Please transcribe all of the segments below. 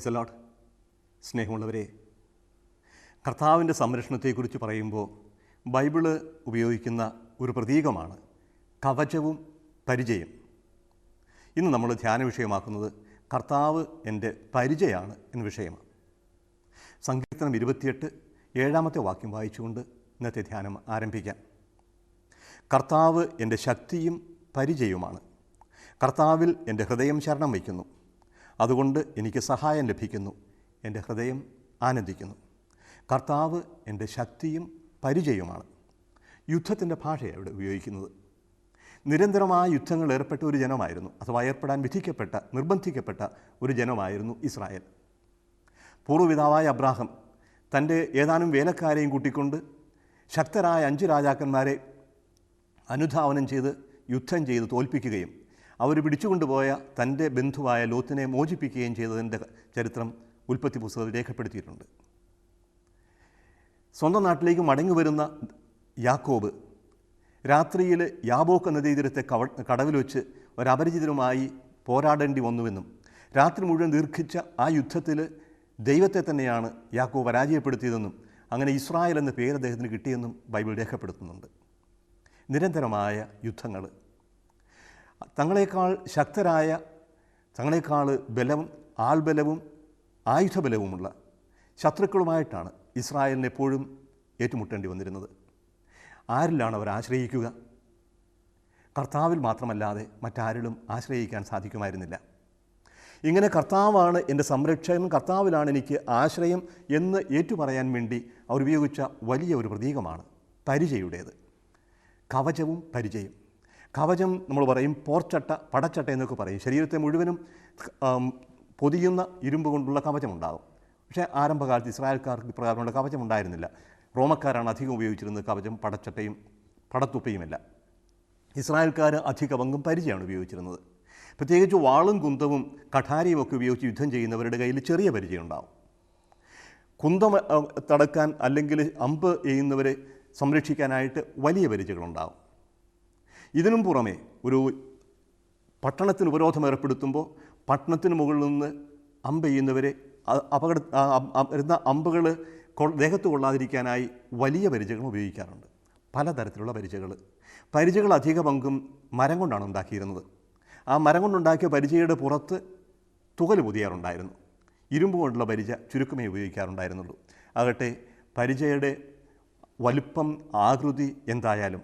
Praise the Lord. സ്നേഹമുള്ളവരെ, കർത്താവിൻ്റെ സംരക്ഷണത്തെക്കുറിച്ച് പറയുമ്പോൾ ബൈബിള് ഉപയോഗിക്കുന്ന ഒരു പ്രതീകമാണ് കവചവും പരിചയം. ഇന്ന് നമ്മൾ ധ്യാന വിഷയമാക്കുന്നത് കർത്താവ് എൻ്റെ പരിചയമാണ് എന്ന വിഷയമാണ്. സങ്കീർത്തനം 28 വാക്യം വായിച്ചുകൊണ്ട് ഇന്നത്തെ ധ്യാനം ആരംഭിക്കാം. കർത്താവ് എൻ്റെ ശക്തിയും പരിചയവുമാണ്. കർത്താവിൽ എൻ്റെ ഹൃദയം ശരണം വയ്ക്കുന്നു. അതുകൊണ്ട് എനിക്ക് സഹായം ലഭിക്കുന്നു. എൻ്റെ ഹൃദയം ആനന്ദിക്കുന്നു. കർത്താവ് എൻ്റെ ശക്തിയും പരിചയവുമാണ്. യുദ്ധത്തിൻ്റെ ഭാഷയാണ് ഇവിടെ ഉപയോഗിക്കുന്നത്. നിരന്തരമായ യുദ്ധങ്ങൾ ഏർപ്പെട്ട ഒരു ജനമായിരുന്നു, അഥവാ ഏർപ്പെടാൻ നിർബന്ധിക്കപ്പെട്ട ഒരു ജനമായിരുന്നു ഇസ്രായേൽ. പൂർവ്വപിതാവായ അബ്രാഹാം തൻ്റെ ഏതാനും വേലക്കാരെയും കൂട്ടിക്കൊണ്ട് ശക്തരായ 5 രാജാക്കന്മാരെ അനുധാവനം ചെയ്ത് യുദ്ധം ചെയ്ത് തോൽപ്പിക്കുകയും അവർ പിടിച്ചുകൊണ്ടുപോയ തൻ്റെ ബന്ധുവായ ലോത്തിനെ മോചിപ്പിക്കുകയും ചെയ്തതിൻ്റെ ചരിത്രം ഉൽപ്പത്തി പുസ്തകത്തിൽ രേഖപ്പെടുത്തിയിട്ടുണ്ട്. സ്വന്തം നാട്ടിലേക്ക് മടങ്ങി വരുന്ന യാക്കോബ് രാത്രിയിൽ യാബോക്ക് നദീതീരത്തെ കടവിൽ വെച്ച് ഒരപരിചിതരുമായി പോരാടേണ്ടി വന്നുവെന്നും രാത്രി മുഴുവൻ ദീർഘിച്ച ആ യുദ്ധത്തിൽ ദൈവത്തെ തന്നെയാണ് യാക്കോബ് പരാജയപ്പെടുത്തിയതെന്നും അങ്ങനെ ഇസ്രായേൽ എന്ന പേര് അദ്ദേഹത്തിന് കിട്ടിയെന്നും ബൈബിൾ രേഖപ്പെടുത്തുന്നുണ്ട്. നിരന്തരമായ യുദ്ധങ്ങൾ, തങ്ങളെക്കാൾ ശക്തരായ, തങ്ങളെക്കാൾ ആൾബലവും ആയുധബലവുമുള്ള ശത്രുക്കളുമായിട്ടാണ് ഇസ്രായേലിന് എപ്പോഴും ഏറ്റുമുട്ടേണ്ടി വന്നിരുന്നത്. ആരിലാണ് അവർ ആശ്രയിക്കുക? കർത്താവിൽ മാത്രമല്ലാതെ മറ്റാരിലും ആശ്രയിക്കാൻ സാധിക്കുമായിരുന്നില്ല. ഇങ്ങനെ കർത്താവാണ് എൻ്റെ സംരക്ഷകൻ, കർത്താവിലാണ് എനിക്ക് ആശ്രയം എന്ന് ഏറ്റുപറയാൻ വേണ്ടി അവർ ഉപയോഗിച്ച വലിയ ഒരു പ്രതീകമാണ് പരിചയുടേത്. കവചവും പരിചയം. കവചം നമ്മൾ പറയും പോർച്ചട്ട, പടച്ചട്ട എന്നൊക്കെ പറയും. ശരീരത്തെ മുഴുവനും പൊതിയുന്ന ഇരുമ്പ് കൊണ്ടുള്ള കവചമുണ്ടാകും. പക്ഷേ ആരംഭകാലത്ത് ഇസ്രായേൽക്കാർക്ക് ഇപ്രകാരമുള്ള കവചം ഉണ്ടായിരുന്നില്ല. റോമക്കാരാണ് അധികം ഉപയോഗിച്ചിരുന്നത് കവചം, പടച്ചട്ടയും പടത്തുപ്പയുമല്ല. ഇസ്രായേൽക്കാർ അധിക പങ്കും പരിചയമാണ് ഉപയോഗിച്ചിരുന്നത്. പ്രത്യേകിച്ച് വാളും കുന്തവും കഠാരിയും ഒക്കെ ഉപയോഗിച്ച് യുദ്ധം ചെയ്യുന്നവരുടെ കയ്യിൽ ചെറിയ പരിചയം ഉണ്ടാവും. കുന്തം തടക്കാൻ അല്ലെങ്കിൽ അമ്പ് ചെയ്യുന്നവരെ സംരക്ഷിക്കാനായിട്ട് വലിയ പരിചയങ്ങളുണ്ടാവും. ഇതിനും പുറമെ ഒരു പട്ടണത്തിന് ഉപരോധം ഏർപ്പെടുത്തുമ്പോൾ പട്ടണത്തിന് മുകളിൽ നിന്ന് അമ്പ് ചെയ്യുന്നവരെ വരുന്ന അമ്പുകൾ ദേഹത്ത് കൊള്ളാതിരിക്കാനായി വലിയ പരിചകൾ ഉപയോഗിക്കാറുണ്ട്. പലതരത്തിലുള്ള പരിചകൾ അധിക പങ്കും മരം കൊണ്ടാണ് ഉണ്ടാക്കിയിരുന്നത്. ആ മരം കൊണ്ടുണ്ടാക്കിയ പരിചയുടെ പുറത്ത് തുകൽ പൊതിയാറുണ്ടായിരുന്നു. ഇരുമ്പ് കൊണ്ടുള്ള പരിച ചുരുക്കമേ ഉപയോഗിക്കാറുണ്ടായിരുന്നുള്ളൂ. ആകട്ടെ പരിചയുടെ വലുപ്പം, ആകൃതി എന്തായാലും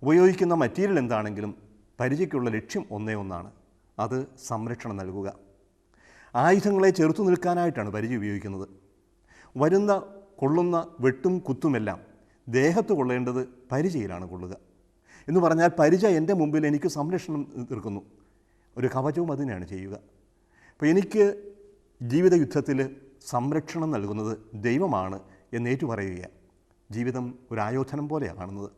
ഉപയോഗിക്കുന്ന മെറ്റീരിയൽ എന്താണെങ്കിലും പരിചയ്ക്കുള്ള ലക്ഷ്യം ഒന്നാണ്, അത് സംരക്ഷണം നൽകുക. ആയുധങ്ങളെ ചെറുത്തു നിൽക്കാനായിട്ടാണ് പരിച ഉപയോഗിക്കുന്നത്. കൊള്ളുന്ന വെട്ടും കുത്തുമെല്ലാം ദേഹത്ത് കൊള്ളേണ്ടത് പരിചയിലാണ് കൊള്ളുക എന്ന് പറഞ്ഞാൽ പരിച എൻ്റെ മുമ്പിൽ എനിക്ക് സംരക്ഷണം തീർക്കുന്നു. ഒരു കവചവും അതിനെയാണ് ചെയ്യുക. അപ്പോൾ എനിക്ക് ജീവിത യുദ്ധത്തിൽ സംരക്ഷണം നൽകുന്നത് ദൈവമാണ് എന്നേറ്റു പറയുകയാണ്. ജീവിതം ഒരു ആയോധനം പോലെയാണ് കാണുന്നത്.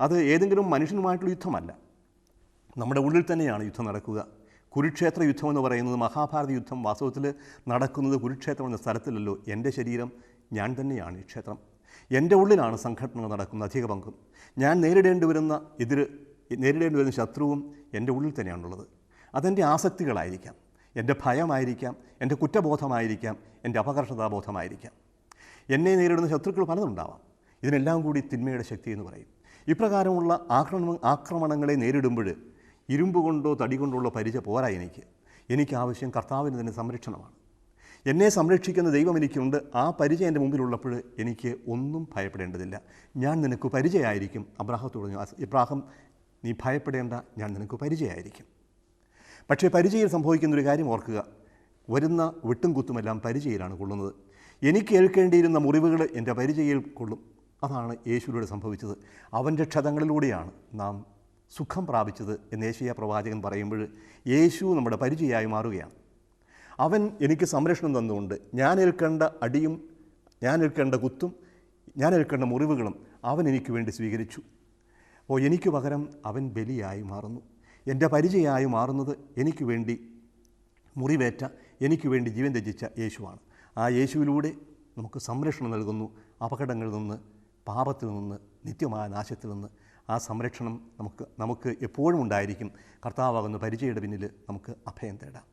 അത് ഏതെങ്കിലും മനുഷ്യനുമായിട്ടുള്ള യുദ്ധമല്ല, നമ്മുടെ ഉള്ളിൽ തന്നെയാണ് യുദ്ധം നടക്കുക. കുരുക്ഷേത്ര യുദ്ധം എന്ന് പറയുന്നത്, മഹാഭാരത യുദ്ധം വാസ്തവത്തിൽ നടക്കുന്നത് കുരുക്ഷേത്രം എന്ന സ്ഥലത്തിലല്ലോ. എൻ്റെ ശരീരം ഞാൻ തന്നെയാണ് ഈ ക്ഷേത്രം. എൻ്റെ ഉള്ളിലാണ് സംഘടനകൾ നടക്കുന്നത് അധിക പങ്കും. ഞാൻ നേരിടേണ്ടി വരുന്ന ശത്രുവും എൻ്റെ ഉള്ളിൽ തന്നെയാണുള്ളത്. അതെൻ്റെ ആസക്തികളായിരിക്കാം, എൻ്റെ ഭയമായിരിക്കാം, എൻ്റെ കുറ്റബോധമായിരിക്കാം, എൻ്റെ അപകർഷതാബോധമായിരിക്കാം. എന്നെ നേരിടുന്ന ശത്രുക്കൾ പലതുണ്ടാവാം. ഇതിനെല്ലാം കൂടി തിന്മയുടെ ശക്തി എന്ന് പറയും. ഇപ്രകാരമുള്ള ആക്രമണങ്ങളെ നേരിടുമ്പോൾ ഇരുമ്പ് കൊണ്ടോ തടി കൊണ്ടുള്ള പരിച പോരാ. എനിക്ക് ആവശ്യം കർത്താവിന് തന്നെ സംരക്ഷണമാണ്. എന്നെ സംരക്ഷിക്കുന്ന ദൈവം എനിക്കുണ്ട്. ആ പരിചയം എൻ്റെ മുമ്പിലുള്ളപ്പോൾ എനിക്ക് ഒന്നും ഭയപ്പെടേണ്ടതില്ല. ഞാൻ നിനക്ക് പരിചയമായിരിക്കും. അബ്രാഹത്തോട് ഇബ്രാഹിം, നീ ഭയപ്പെടേണ്ട, ഞാൻ നിനക്ക് പരിചയമായിരിക്കും. പക്ഷേ പരിചയം സംഭവിക്കുന്നൊരു കാര്യം ഓർക്കുക, വരുന്ന വെട്ടും കുത്തുമെല്ലാം പരിചയിലാണ് കൊള്ളുന്നത്. എനിക്ക് ഏൽക്കേണ്ടിയിരുന്ന മുറിവുകൾ എൻ്റെ പരിചയിൽ കൊള്ളും. അതാണ് യേശുവിലൂടെ സംഭവിച്ചത്. അവൻ്റെ ക്ഷതങ്ങളിലൂടെയാണ് നാം സുഖം പ്രാപിച്ചത് എന്ന് യേശയ്യാ പ്രവാചകൻ പറയുമ്പോൾ യേശു നമ്മുടെ പരിചയമായി മാറുകയാണ്. അവൻ എനിക്ക് സംരക്ഷണം തന്നുകൊണ്ട് ഞാൻ ഏൽക്കേണ്ട അടിയും, ഞാൻ ഏൽക്കേണ്ട കുത്തും, ഞാൻ ഏൽക്കേണ്ട മുറിവുകളും അവൻ എനിക്ക് വേണ്ടി സ്വീകരിച്ചു. അപ്പോൾ എനിക്ക് പകരം അവൻ ബലിയായി മാറുന്നു. എൻ്റെ പരിചയമായി മാറുന്നത് എനിക്ക് വേണ്ടി മുറിവേറ്റ, എനിക്ക് വേണ്ടി ജീവൻ ത്യജിച്ച യേശുവാണ്. ആ യേശുവിലൂടെ നമുക്ക് സംരക്ഷണം നൽകുന്നു. അപകടങ്ങളിൽ നിന്ന്, പാപത്തിൽ നിന്ന്, നിത്യമായ നാശത്തിൽ നിന്ന് ആ സംരക്ഷണം നമുക്ക് എപ്പോഴും ഉണ്ടായിരിക്കും. കർത്താവാകുന്ന പരിചയയുടെ പിന്നിൽ നമുക്ക് അഭയം തേടാം.